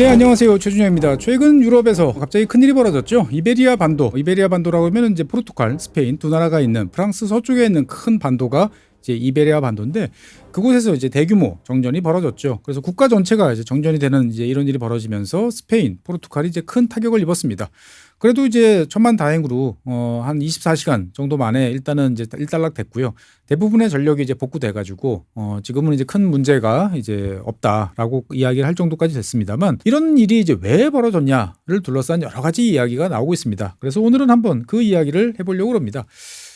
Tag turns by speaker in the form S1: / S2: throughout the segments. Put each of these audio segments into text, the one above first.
S1: 네, 안녕하세요. 최준영입니다. 최근 유럽에서 갑자기 큰일이 벌어졌죠. 이베리아 반도. 이베리아 반도라고 하면 이제 포르투갈, 스페인 두 나라가 있는 프랑스 서쪽에 있는 큰 반도가 이제 이베리아 반도인데, 그곳에서 이제 대규모 정전이 벌어졌죠. 그래서 국가 전체가 이제 정전이 되는 이제 이런 일이 벌어지면서 스페인, 포르투갈이 이제 큰 타격을 입었습니다. 그래도 이제 천만다행으로 한 24시간 정도 만에 일단은 이제 일단락됐고요. 대부분의 전력이 이제 복구돼가지고 지금은 이제 큰 문제가 이제 없다라고 이야기를 할 정도까지 됐습니다만, 이런 일이 이제 왜 벌어졌냐를 둘러싼 여러 가지 이야기가 나오고 있습니다. 그래서 오늘은 한번 그 이야기를 해보려고 합니다.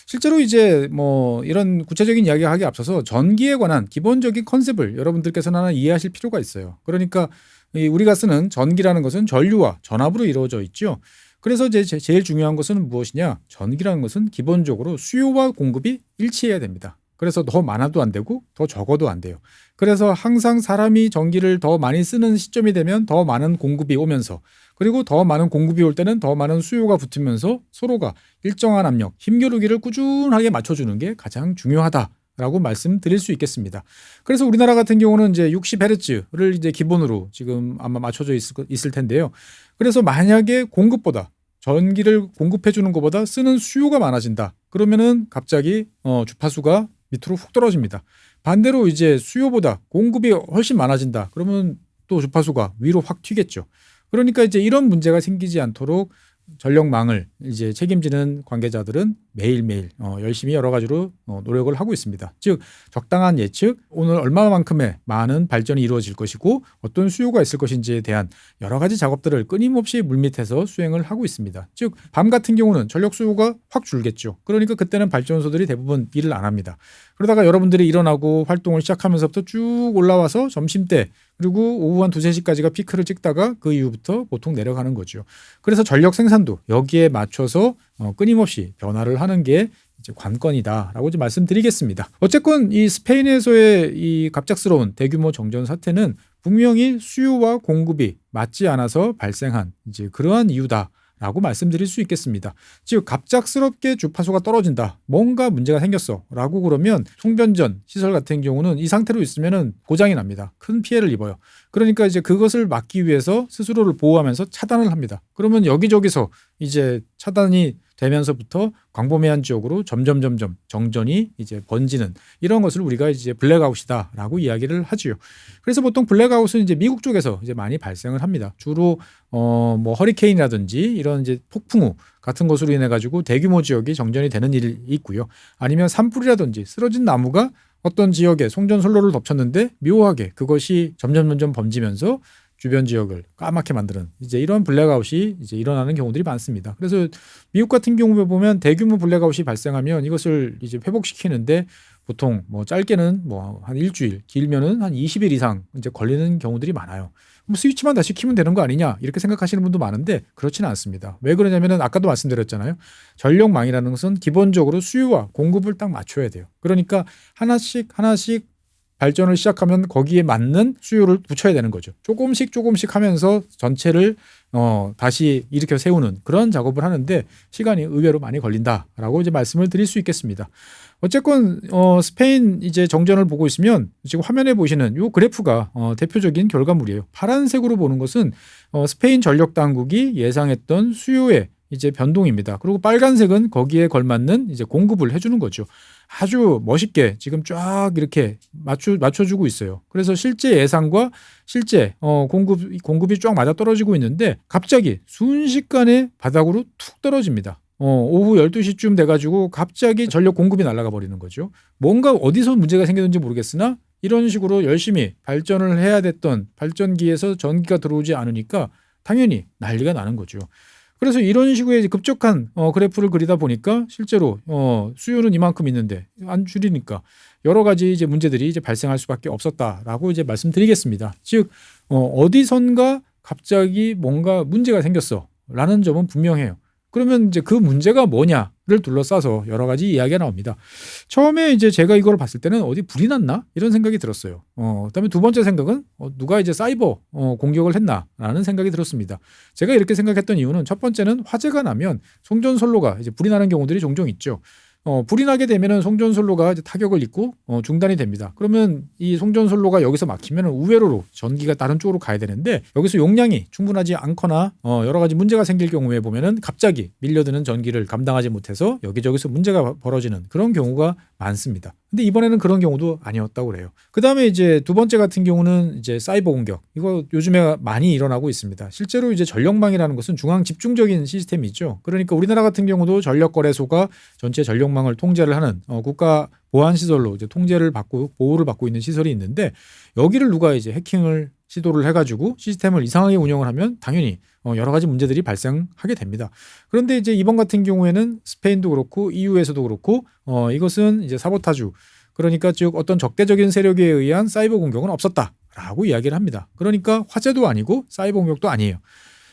S1: 실제로 이제 뭐 이런 구체적인 이야기 하기 앞서서 전기에 관한 기본적인 컨셉을 여러분들께서는 하나 이해하실 필요가 있어요. 그러니까 우리가 쓰는 전기라는 것은 전류와 전압으로 이루어져 있죠. 그래서 이제 제일 중요한 것은 무엇이냐? 전기라는 것은 기본적으로 수요와 공급이 일치해야 됩니다. 그래서 더 많아도 안 되고 더 적어도 안 돼요. 그래서 항상 사람이 전기를 더 많이 쓰는 시점이 되면 더 많은 공급이 오면서, 그리고 더 많은 공급이 올 때는 더 많은 수요가 붙으면서 서로가 일정한 압력, 힘겨루기를 꾸준하게 맞춰주는 게 가장 중요하다라고 말씀드릴 수 있겠습니다. 그래서 우리나라 같은 경우는 이제 60Hz를 이제 기본으로 지금 아마 맞춰져 있을 텐데요. 그래서 만약에 공급보다 전기를 공급해 주는 것보다 쓰는 수요가 많아진다. 그러면은 갑자기 주파수가 밑으로 훅 떨어집니다. 반대로 이제 수요보다 공급이 훨씬 많아진다. 그러면 또 주파수가 위로 확 튀겠죠. 그러니까 이제 이런 문제가 생기지 않도록 전력망을 이제 책임지는 관계자들은 매일매일 열심히 여러 가지로 노력을 하고 있습니다. 즉 적당한 예측, 오늘 얼마만큼의 많은 발전이 이루어질 것이고 어떤 수요가 있을 것인지에 대한 여러 가지 작업들을 끊임없이 물밑에서 수행을 하고 있습니다. 즉 밤 같은 경우는 전력 수요가 확 줄겠죠. 그러니까 그때는 발전소들이 대부분 일을 안 합니다. 그러다가 여러분들이 일어나고 활동을 시작하면서부터 쭉 올라와서 점심때 그리고 오후 한 2, 3시까지가 피크를 찍다가 그 이후부터 보통 내려가는 거죠. 그래서 전력 생산도 여기에 맞춰서 끊임없이 변화를 하는 게 이제 관건이다라고 이제 말씀드리겠습니다. 어쨌건 이 스페인에서의 이 갑작스러운 대규모 정전 사태는 분명히 수요와 공급이 맞지 않아서 발생한 이제 그러한 이유다. 라고 말씀드릴 수 있겠습니다. 즉 갑작스럽게 주파수가 떨어진다. 뭔가 문제가 생겼어. 라고 그러면 송변전 시설 같은 경우는 이 상태로 있으면 고장이 납니다. 큰 피해를 입어요. 그러니까 이제 그것을 막기 위해서 스스로를 보호하면서 차단을 합니다. 그러면 여기저기서 이제 차단이 되면서부터 광범위한 지역으로 점점 정전이 이제 번지는 이런 것을 우리가 이제 블랙아웃이다라고 이야기를 하지요. 그래서 보통 블랙아웃은 이제 미국 쪽에서 이제 많이 발생을 합니다. 주로 뭐 허리케인이라든지 이런 이제 폭풍우 같은 것으로 인해 가지고 대규모 지역이 정전이 되는 일이 있고요. 아니면 산불이라든지 쓰러진 나무가 어떤 지역에 송전선로를 덮쳤는데 묘하게 그것이 점점 번지면서 주변 지역을 까맣게 만드는 이제 이런 블랙아웃이 이제 일어나는 경우들이 많습니다. 그래서 미국 같은 경우에 보면 대규모 블랙아웃이 발생하면 이것을 이제 회복시키는데 보통 뭐 짧게는 뭐 한 일주일, 길면은 한 20일 이상 이제 걸리는 경우들이 많아요. 뭐 스위치만 다시 키면 되는 거 아니냐 이렇게 생각하시는 분도 많은데 그렇지는 않습니다. 왜 그러냐면은 아까도 말씀드렸잖아요. 전력망이라는 것은 기본적으로 수요와 공급을 딱 맞춰야 돼요. 그러니까 하나씩 발전을 시작하면 거기에 맞는 수요를 붙여야 되는 거죠. 조금씩 하면서 전체를 다시 일으켜 세우는 그런 작업을 하는데 시간이 의외로 많이 걸린다라고 이제 말씀을 드릴 수 있겠습니다. 어쨌건 스페인 이제 정전을 보고 있으면 지금 화면에 보시는 이 그래프가 대표적인 결과물이에요. 파란색으로 보는 것은 스페인 전력 당국이 예상했던 수요의 이제 변동입니다. 그리고 빨간색은 거기에 걸맞는 이제 공급을 해주는 거죠. 아주 멋있게 지금 쫙 이렇게 맞춰주고 있어요. 그래서 실제 예상과 실제 공급이 쫙 맞아떨어지고 있는데 갑자기 순식간에 바닥으로 툭 떨어집니다. 오후 12시쯤 돼가지고 갑자기 전력 공급이 날아가 버리는 거죠. 뭔가 어디서 문제가 생겼는지 모르겠으나 이런 식으로 열심히 발전을 해야 됐던 발전기에서 전기가 들어오지 않으니까 당연히 난리가 나는 거죠. 그래서 이런 식의 급격한 그래프를 그리다 보니까 실제로 수요는 이만큼 있는데 안 줄이니까 여러 가지 이제 문제들이 이제 발생할 수밖에 없었다라고 이제 말씀드리겠습니다. 즉 어디선가 갑자기 뭔가 문제가 생겼어라는 점은 분명해요. 그러면 이제 그 문제가 뭐냐를 둘러싸서 여러 가지 이야기가 나옵니다. 처음에 이제 제가 이걸 봤을 때는 어디 불이 났나 이런 생각이 들었어요. 그다음에 두 번째 생각은 누가 이제 사이버 공격을 했나라는 생각이 들었습니다. 제가 이렇게 생각했던 이유는 첫 번째는 화재가 나면 송전선로가 이제 불이 나는 경우들이 종종 있죠.
S2: 불이 나게 되면은 송전선로가 이제 타격을 입고 중단이 됩니다. 그러면 이 송전선로가 여기서 막히면 우회로로 전기가 다른 쪽으로 가야 되는데 여기서 용량이 충분하지 않거나 여러 가지 문제가 생길 경우에 보면은 갑자기 밀려드는 전기를 감당하지 못해서 여기저기서 문제가 벌어지는 그런 경우가 많습니다. 근데 이번에는 그런 경우도 아니었다고 그래요. 그다음에 이제 두 번째 같은 경우는 이제 사이버 공격. 이거 요즘에 많이 일어나고 있습니다. 실제로 이제 전력망이라는 것은 중앙 집중적인 시스템이죠. 그러니까 우리나라 같은 경우도 전력거래소가 전체 전력망을 통제를 하는 국가 보안 시설로 이제 통제를 받고 보호를 받고 있는 시설이 있는데 여기를 누가 이제 해킹을 시도를 해가지고 시스템을 이상하게 운영을 하면 당연히 여러 가지 문제들이 발생하게 됩니다. 그런데 이제 이번 같은 경우에는 스페인도 그렇고 EU에서도 그렇고 이것은 이제 사보타주 그러니까 즉 어떤 적대적인 세력에 의한 사이버 공격은 없었다라고 이야기를 합니다. 그러니까 화재도 아니고 사이버 공격도 아니에요.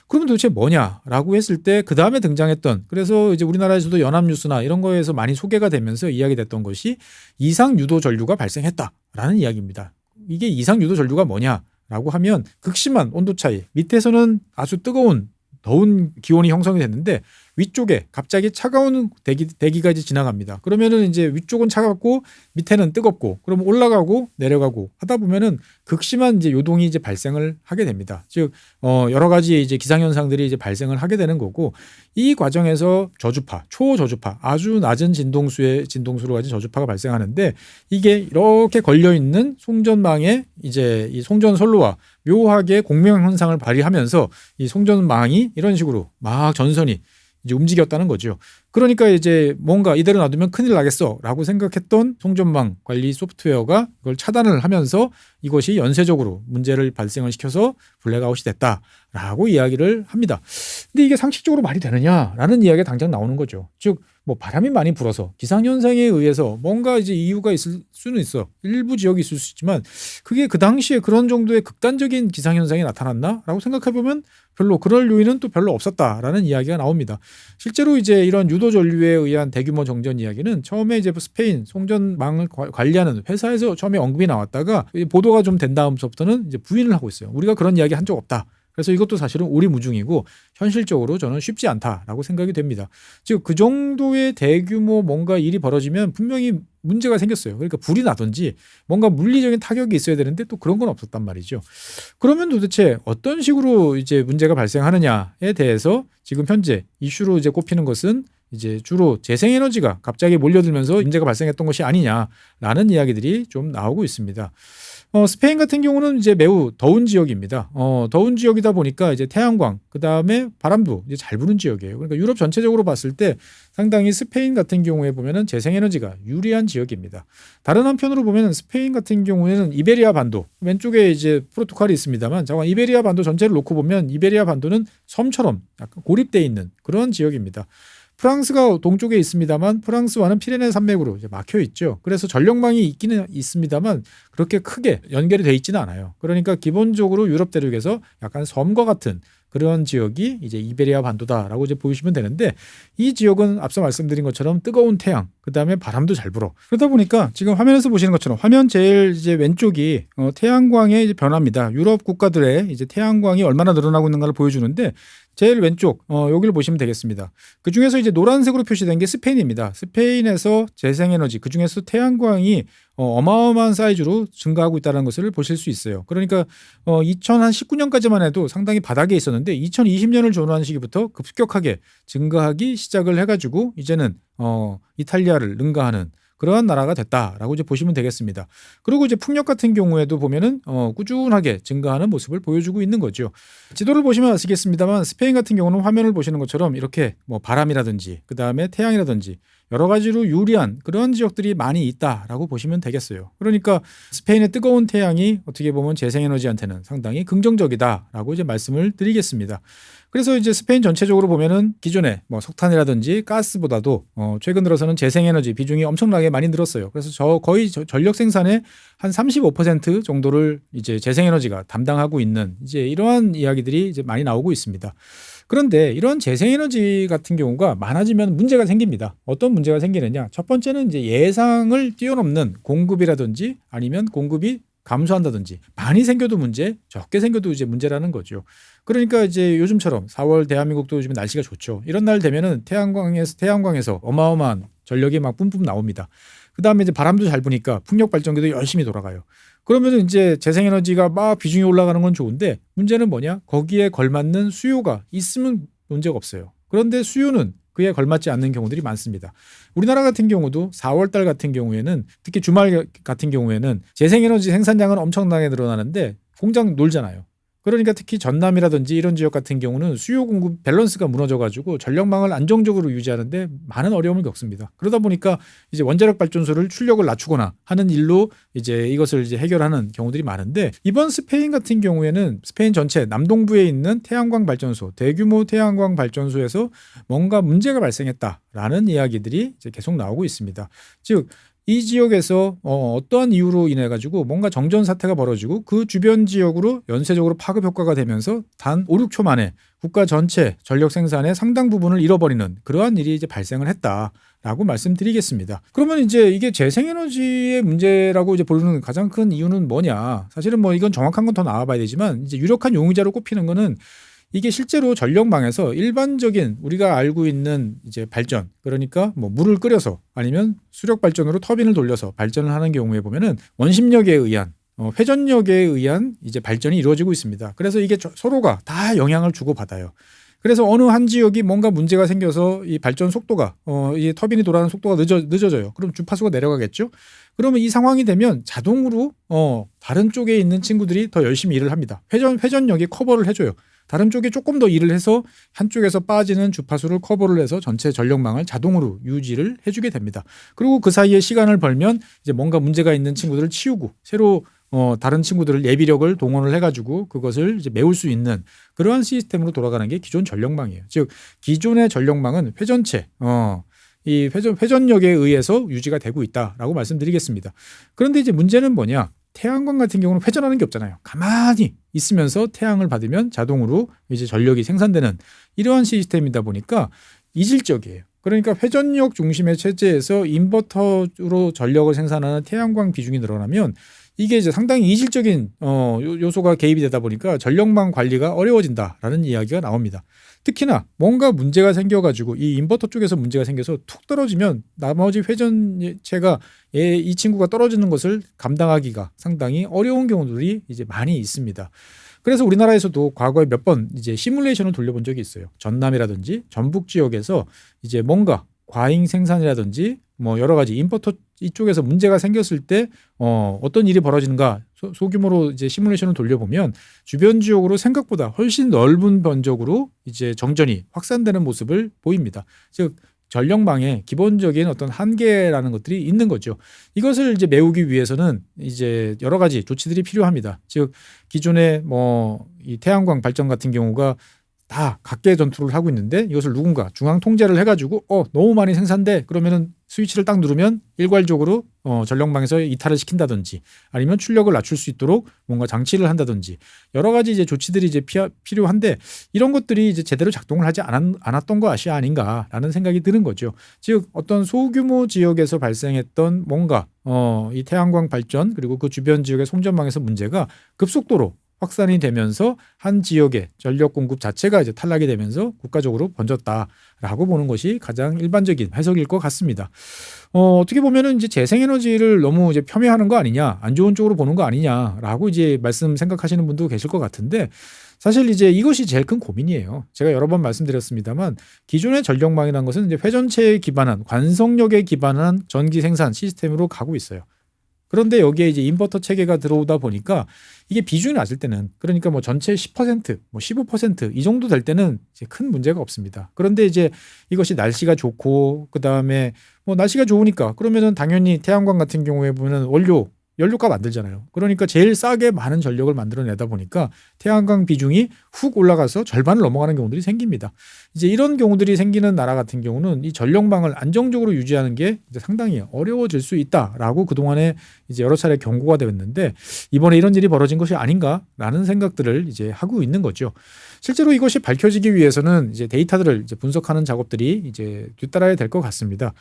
S2: 그러면 도대체 뭐냐라고 했을 때 그 다음에 등장했던 그래서 이제 우리나라에서도 연합뉴스나 이런 거에서 많이 소개가 되면서 이야기됐던 것이 이상 유도 전류가 발생했다라는 이야기입니다. 이게 이상 유도 전류가 뭐냐라고 하면 극심한 온도 차이 밑에서는 아주 뜨거운 더운 기온이 형성이 됐는데 위쪽에 갑자기 차가운 대기가 이제 지나갑니다. 그러면은 이제 위쪽은 차갑고 밑에는 뜨겁고 그럼 올라가고 내려가고 하다 보면은 극심한 이제 요동이 이제 발생을 하게 됩니다. 즉 여러 가지 이제 기상 현상들이 이제 발생을 하게 되는 거고 이 과정에서 저주파, 초저주파, 아주 낮은 진동수로 가진 저주파가 발생하는데 이게 이렇게 걸려 있는 송전망에 이제 이 송전선로와 묘하게 공명 현상을 발휘하면서 이 송전망이 이런 식으로 막 전선이 이제 움직였다는 거죠. 그러니까 이제 뭔가 이대로 놔두면 큰일 나겠어라고 생각했던 송전망 관리 소프트웨어가 이걸 차단을 하면서 이것이 연쇄적으로 문제를 발생을 시켜서 블랙아웃이 됐다라고 이야기를 합니다. 근데 이게 상식적으로 말이 되느냐라는 이야기가 당장 나오는 거죠. 즉 뭐 바람이 많이 불어서 기상현상에 의해서 뭔가 이제 이유가 있을 수는 있어. 일부 지역이 있을 수 있지만 그게 그 당시에 그런 정도의 극단적인 기상현상이 나타났나라고 생각해보면 별로 그럴 요인은 또 별로 없었다라는 이야기가 나옵니다. 실제로 이제 이런 유도 전류에 의한 대규모 정전 이야기는 처음에 이제 스페인 송전망을 관리하는 회사에서 처음에 언급이 나왔다가 보도가 좀 된 다음서부터는 이제 부인을 하고 있어요. 우리가 그런 이야기 한 적 없다. 그래서 이것도 사실은 오리무중이고 현실적으로 저는 쉽지 않다라고 생각이 됩니다. 즉 그 정도의 대규모 뭔가 일이 벌어지면 분명히 문제가 생겼어요. 그러니까 불이 나든지 뭔가 물리적인 타격이 있어야 되는데 또 그런 건 없었단 말이죠. 그러면 도대체 어떤 식으로 이제 문제가 발생하느냐에 대해서 지금 현재 이슈로 이제 꼽히는 것은 이제 주로 재생에너지가 갑자기 몰려들면서 문제가 발생했던 것이 아니냐라는 이야기들이 좀 나오고 있습니다. 스페인 같은 경우는 이제 매우 더운 지역입니다. 더운 지역이다 보니까 이제 태양광, 그 다음에 바람도 이제 잘 부는 지역이에요. 그러니까 유럽 전체적으로 봤을 때 상당히 스페인 같은 경우에 보면은 재생에너지가 유리한 지역입니다. 다른 한편으로 보면은 스페인 같은 경우에는 이베리아 반도, 왼쪽에 이제 포르투갈이 있습니다만, 잠깐 이베리아 반도 전체를 놓고 보면 이베리아 반도는 섬처럼 약간 고립되어 있는 그런 지역입니다. 프랑스가 동쪽에 있습니다만 프랑스와는 피레네 산맥으로 이제 막혀 있죠. 그래서 전력망이 있기는 있습니다만 그렇게 크게 연결이 돼 있지는 않아요. 그러니까 기본적으로 유럽 대륙에서 약간 섬과 같은 그런 지역이 이제 이베리아 반도다라고 이제 보시면 되는데 이 지역은 앞서 말씀드린 것처럼 뜨거운 태양, 그 다음에 바람도 잘 불어. 그러다 보니까 지금 화면에서 보시는 것처럼 화면 제일 이제 왼쪽이 태양광의 이제 변화입니다. 유럽 국가들의 이제 태양광이 얼마나 늘어나고 있는가를 보여주는데 제일 왼쪽 여기를 보시면 되겠습니다. 그 중에서 이제 노란색으로 표시된 게 스페인입니다. 스페인에서 재생에너지, 그 중에서 태양광이 어마어마한 사이즈로 증가하고 있다는 것을 보실 수 있어요. 그러니까 2019년까지만 해도 상당히 바닥에 있었는데 2020년을 전후한 시기부터 급격하게 증가하기 시작을 해가지고 이제는 이탈리아를 능가하는 그러한 나라가 됐다라고 이제 보시면 되겠습니다. 그리고 이제 풍력 같은 경우에도 보면은 꾸준하게 증가하는 모습을 보여주고 있는 거죠. 지도를 보시면 아시겠습니다만 스페인 같은 경우는 화면을 보시는 것처럼 이렇게 뭐 바람이라든지 그 다음에 태양이라든지 여러 가지로 유리한 그런 지역들이 많이 있다라고 보시면 되겠어요. 그러니까 스페인의 뜨거운 태양이 어떻게 보면 재생에너지한테는 상당히 긍정적이다라고 이제 말씀을 드리겠습니다. 그래서 이제 스페인 전체적으로 보면은 기존에 뭐 석탄이라든지 가스보다도 최근 들어서는 재생에너지 비중이 엄청나게 많이 늘었어요. 그래서 거의 전력 생산의 한 35% 정도를 이제 재생에너지가 담당하고 있는 이제 이러한 이야기들이 이제 많이 나오고 있습니다. 그런데 이런 재생에너지 같은 경우가 많아지면 문제가 생깁니다. 어떤 문제가 생기느냐? 첫 번째는 이제 예상을 뛰어넘는 공급이라든지 아니면 공급이 감소한다든지 많이 생겨도 문제, 적게 생겨도 이제 문제라는 거죠. 그러니까 이제 요즘처럼 4월 대한민국도 요즘 날씨가 좋죠. 이런 날 되면은 태양광에서 어마어마한 전력이 막 뿜뿜 나옵니다. 그다음에 이제 바람도 잘 부니까 풍력 발전기도 열심히 돌아가요. 그러면 이제 재생에너지가 막 비중이 올라가는 건 좋은데 문제는 뭐냐? 거기에 걸맞는 수요가 있으면 문제가 없어요. 그런데 수요는 그에 걸맞지 않는 경우들이 많습니다. 우리나라 같은 경우도 4월 달 같은 경우에는 특히 주말 같은 경우에는 재생에너지 생산량은 엄청나게 늘어나는데 공장 놀잖아요. 그러니까 특히 전남이라든지 이런 지역 같은 경우는 수요 공급 밸런스가 무너져가지고 전력망을 안정적으로 유지하는데 많은 어려움을 겪습니다. 그러다 보니까 이제 원자력 발전소를 출력을 낮추거나 하는 일로 이제 이것을 이제 해결하는 경우들이 많은데 이번 스페인 같은 경우에는 스페인 전체 남동부에 있는 태양광 발전소, 대규모 태양광 발전소에서 뭔가 문제가 발생했다라는 이야기들이 이제 계속 나오고 있습니다. 즉 이 지역에서 어떠한 이유로 인해 가지고 뭔가 정전 사태가 벌어지고 그 주변 지역으로 연쇄적으로 파급 효과가 되면서 단 5, 6초 만에 국가 전체 전력 생산의 상당 부분을 잃어버리는 그러한 일이 이제 발생을 했다라고 말씀드리겠습니다. 그러면 이제 이게 재생에너지의 문제라고 이제 보는 가장 큰 이유는 뭐냐? 사실은 뭐 이건 정확한 건 더 나와봐야 되지만 이제 유력한 용의자로 꼽히는 거는 이게 실제로 전력망에서 일반적인 우리가 알고 있는 이제 발전, 그러니까 뭐 물을 끓여서 아니면 수력 발전으로 터빈을 돌려서 발전을 하는 경우에 보면은 원심력에 의한 회전력에 의한 이제 발전이 이루어지고 있습니다. 그래서 이게 서로가 다 영향을 주고 받아요. 그래서 어느 한 지역이 뭔가 문제가 생겨서 이 발전 속도가 이 터빈이 돌아가는 속도가 늦어져요. 그럼 주파수가 내려가겠죠. 그러면 이 상황이 되면 자동으로 다른 쪽에 있는 친구들이 더 열심히 일을 합니다. 회전력이 커버를 해줘요. 다른 쪽에 조금 더 일을 해서 한쪽에서 빠지는 주파수를 커버를 해서 전체 전력망을 자동으로 유지를 해주게 됩니다. 그리고 그 사이에 시간을 벌면 이제 뭔가 문제가 있는 친구들을 치우고 새로 다른 친구들을 예비력을 동원을 해가지고 그것을 이제 메울 수 있는 그러한 시스템으로 돌아가는 게 기존 전력망이에요. 즉 기존의 전력망은 회전체, 이 회전력에 의해서 유지가 되고 있다라고 말씀드리겠습니다. 그런데 이제 문제는 뭐냐? 태양광 같은 경우는 회전하는 게 없잖아요. 가만히 있으면서 태양을 받으면 자동으로 이제 전력이 생산되는 이러한 시스템이다 보니까 이질적이에요. 그러니까 회전력 중심의 체제에서 인버터로 전력을 생산하는 태양광 비중이 늘어나면 이게 이제 상당히 이질적인 요소가 개입이 되다 보니까 전력망 관리가 어려워진다라는 이야기가 나옵니다. 특히나 뭔가 문제가 생겨가지고 이 인버터 쪽에서 문제가 생겨서 툭 떨어지면 나머지 회전체가 이 친구가 떨어지는 것을 감당하기가 상당히 어려운 경우들이 이제 많이 있습니다. 그래서 우리나라에서도 과거에 몇 번 이제 시뮬레이션을 돌려본 적이 있어요. 전남이라든지 전북 지역에서 이제 뭔가 과잉 생산이라든지 뭐 여러 가지 인버터 이쪽에서 문제가 생겼을 때 어떤 일이 벌어지는가 소규모로 이제 시뮬레이션을 돌려보면 주변 지역으로 생각보다 훨씬 넓은 면적으로 이제 정전이 확산되는 모습을 보입니다. 즉 전력망에 기본적인 어떤 한계라는 것들이 있는 거죠. 이것을 이제 메우기 위해서는 이제 여러 가지 조치들이 필요합니다. 즉 기존의 뭐 이 태양광 발전 같은 경우가 다 각계 전투를 하고 있는데 이것을 누군가 중앙 통제를 해가지고 너무 많이 생산돼 그러면은 스위치를 딱 누르면 일괄적으로 전력망에서 이탈을 시킨다든지 아니면 출력을 낮출 수 있도록 뭔가 장치를 한다든지 여러 가지 이제 조치들이 이제 필요한데 이런 것들이 이제 제대로 작동을 하지 않았던 것이 아닌가라는 생각이 드는 거죠. 즉 어떤 소규모 지역에서 발생했던 뭔가 이 태양광 발전 그리고 그 주변 지역의 송전망에서 문제가 급속도로 확산이 되면서 한 지역의 전력 공급 자체가 이제 탈락이 되면서 국가적으로 번졌다라고 보는 것이 가장 일반적인 해석일 것 같습니다. 어떻게 보면은 이제 재생에너지를 너무 이제 폄훼하는 거 아니냐, 안 좋은 쪽으로 보는 거 아니냐라고 이제 생각하시는 분도 계실 것 같은데 사실 이제 이것이 제일 큰 고민이에요. 제가 여러 번 말씀드렸습니다만 기존의 전력망이라는 것은 이제 회전체에 기반한 관성력에 기반한 전기 생산 시스템으로 가고 있어요. 그런데 여기에 이제 인버터 체계가 들어오다 보니까 이게 비중이 낮을 때는 그러니까 뭐 전체 10%, 뭐 15%이 정도 될 때는 이제 큰 문제가 없습니다. 그런데 이제 이것이 날씨가 좋고 그다음에 뭐 날씨가 좋으니까 그러면은 당연히 태양광 같은 경우에 보면은 연료가 만들잖아요. 그러니까 제일 싸게 많은 전력을 만들어내다 보니까 태양광 비중이 훅 올라가서 절반을 넘어가는 경우들이 생깁니다. 이제 이런 경우들이 생기는 나라 같은 경우는 이 전력망을 안정적으로 유지하는 게 이제 상당히 어려워질 수 있다라고 그동안에 이제 여러 차례 경고가 되었는데 이번에 이런 일이 벌어진 것이 아닌가라는 생각들을 이제 하고 있는 거죠. 실제로 이것이 밝혀지기 위해서는 이제 데이터들을 이제 분석하는 작업들이 이제 뒤따라야 될 것 같습니다.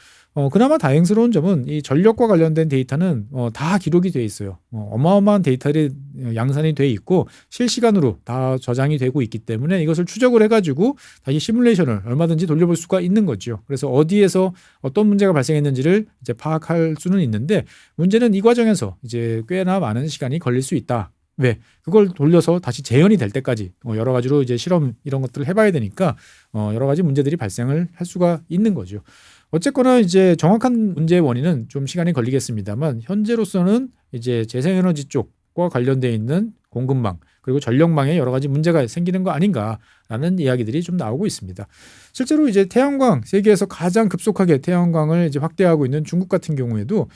S2: 그나마 다행스러운 점은 이 전력과 관련된 데이터는 다 기록이 기술이 돼 있어요. 어마어마한 데이터들이 양산이 돼 있고 실시간으로 다 저장이 되고 있기 때문에 이것을 추적을 해가지고 다시 시뮬레이션을 얼마든지 돌려볼 수가 있는 거죠. 그래서 어디에서 어떤 문제가 발생했는지를 이제 파악할 수는 있는데 문제는 이 과정에서 이제 꽤나 많은 시간이 걸릴 수 있다. 왜? 그걸 돌려서 다시 재현이 될 때까지 여러 가지로 이제 실험 이런 것들을 해봐야 되니까 여러 가지 문제들이 발생을 할 수가 있는 거죠. 어쨌거나 이제 정확한 문제의 원인은 좀 시간이 걸리겠습니다만 현재로서는 이제 재생에너지 쪽과 관련돼 있는 공급망 그리고 전력망에 여러 가지 문제가 생기는 거 아닌가라는 이야기들이 좀 나오고 있습니다. 실제로 이제 태양광 세계에서 가장 급속하게 태양광을 이제 확대하고 있는 중국 같은 경우에도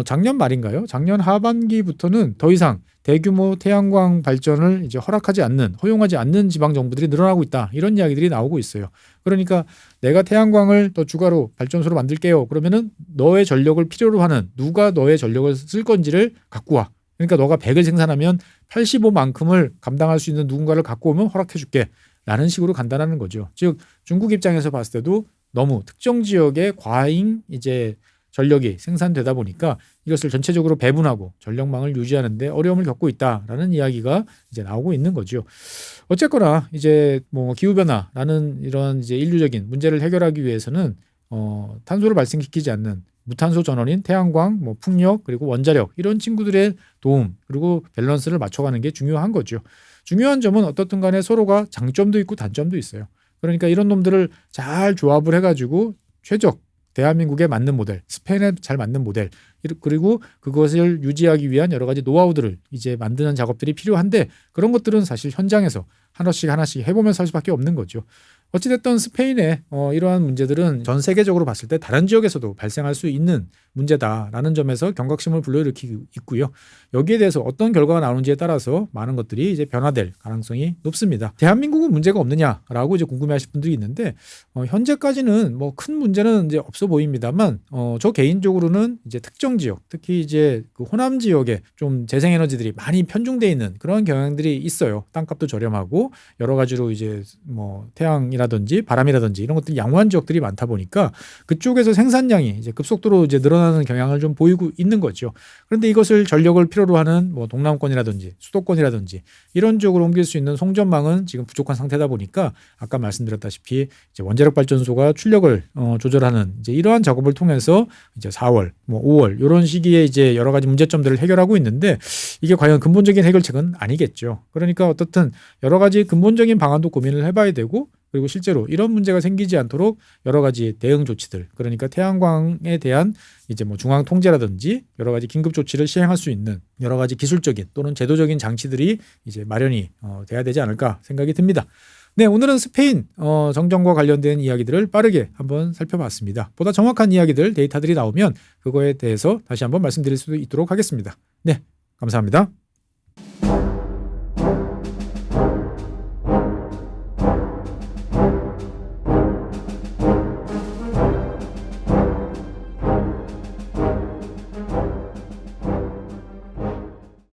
S2: 작년 말인가요? 작년 하반기부터는 더 이상 대규모 태양광 발전을 이제 허용하지 않는 지방 정부들이 늘어나고 있다. 이런 이야기들이 나오고 있어요. 그러니까 내가 태양광을 더 추가로 발전소로 만들게요. 그러면은 너의 전력을 필요로 하는 누가 너의 전력을 쓸 건지를 갖고 와. 그러니까 너가 100을 생산하면 85만큼을 감당할 수 있는 누군가를 갖고 오면 허락해 줄게. 라는 식으로 간다는 거죠. 즉 중국 입장에서 봤을 때도 너무 특정 지역의 과잉 이제 전력이 생산되다 보니까 이것을 전체적으로 배분하고 전력망을 유지하는데 어려움을 겪고 있다라는 이야기가 이제 나오고 있는 거죠. 어쨌거나 이제 뭐 기후 변화라는 이런 이제 인류적인 문제를 해결하기 위해서는 탄소를 발생시키지 않는 무탄소 전원인 태양광, 뭐 풍력 그리고 원자력 이런 친구들의 도움 그리고 밸런스를 맞춰가는 게 중요한 거죠. 중요한 점은 어떻든 간에 서로가 장점도 있고 단점도 있어요. 그러니까 이런 놈들을 잘 조합을 해가지고 최적 대한민국에 맞는 모델, 스페인에 잘 맞는 모델 그리고 그것을 유지하기 위한 여러 가지 노하우들을 이제 만드는 작업들이 필요한데 그런 것들은 사실 현장에서 하나씩 해보면서 할 수밖에 없는 거죠. 어찌됐든 스페인의 이러한 문제들은 전 세계적으로 봤을 때 다른 지역에서도 발생할 수 있는 문제다라는 점에서 경각심을 불러일으키고 있고요. 여기에 대해서 어떤 결과가 나오는지에 따라서 많은 것들이 이제 변화될 가능성이 높습니다. 대한민국은 문제가 없느냐라고 이제 궁금해하실 분들이 있는데 현재까지는 뭐 큰 문제는 이제 없어 보입니다만 저 개인적으로는 이제 특정 지역, 특히 이제 그 호남 지역에 좀 재생에너지들이 많이 편중돼 있는 그런 경향들이 있어요. 땅값도 저렴하고 여러 가지로 이제 뭐 태양이라든지 바람이라든지 이런 것들이 양호한 지역들이 많다 보니까 그쪽에서 생산량이 이제 급속도로 이제 늘어나는 경향을 좀 보이고 있는 거죠. 그런데 이것을 전력을 필요로 하는 뭐 동남권이라든지 수도권이라든지 이런 쪽으로 옮길 수 있는 송전망은 지금 부족한 상태다 보니까 아까 말씀드렸다시피 이제 원자력 발전소가 출력을 조절하는 이제 이러한 작업을 통해서 이제 4월, 뭐 5월 이런 시기에 이제 여러 가지 문제점들을 해결하고 있는데 이게 과연 근본적인 해결책은 아니겠죠. 그러니까 어떻든 여러 가지 근본적인 방안도 고민을 해봐야 되고 그리고 실제로 이런 문제가 생기지 않도록 여러 가지 대응 조치들 그러니까 태양광에 대한 이제 뭐 중앙 통제라든지 여러 가지 긴급 조치를 시행할 수 있는 여러 가지 기술적인 또는 제도적인 장치들이 이제 마련이 돼야 되지 않을까 생각이 듭니다. 네, 오늘은 스페인 정정과 관련된 이야기들을 빠르게 한번 살펴봤습니다. 보다 정확한 이야기들, 데이터들이 나오면 그거에 대해서 다시 한번 말씀드릴 수 있도록 하겠습니다. 네, 감사합니다.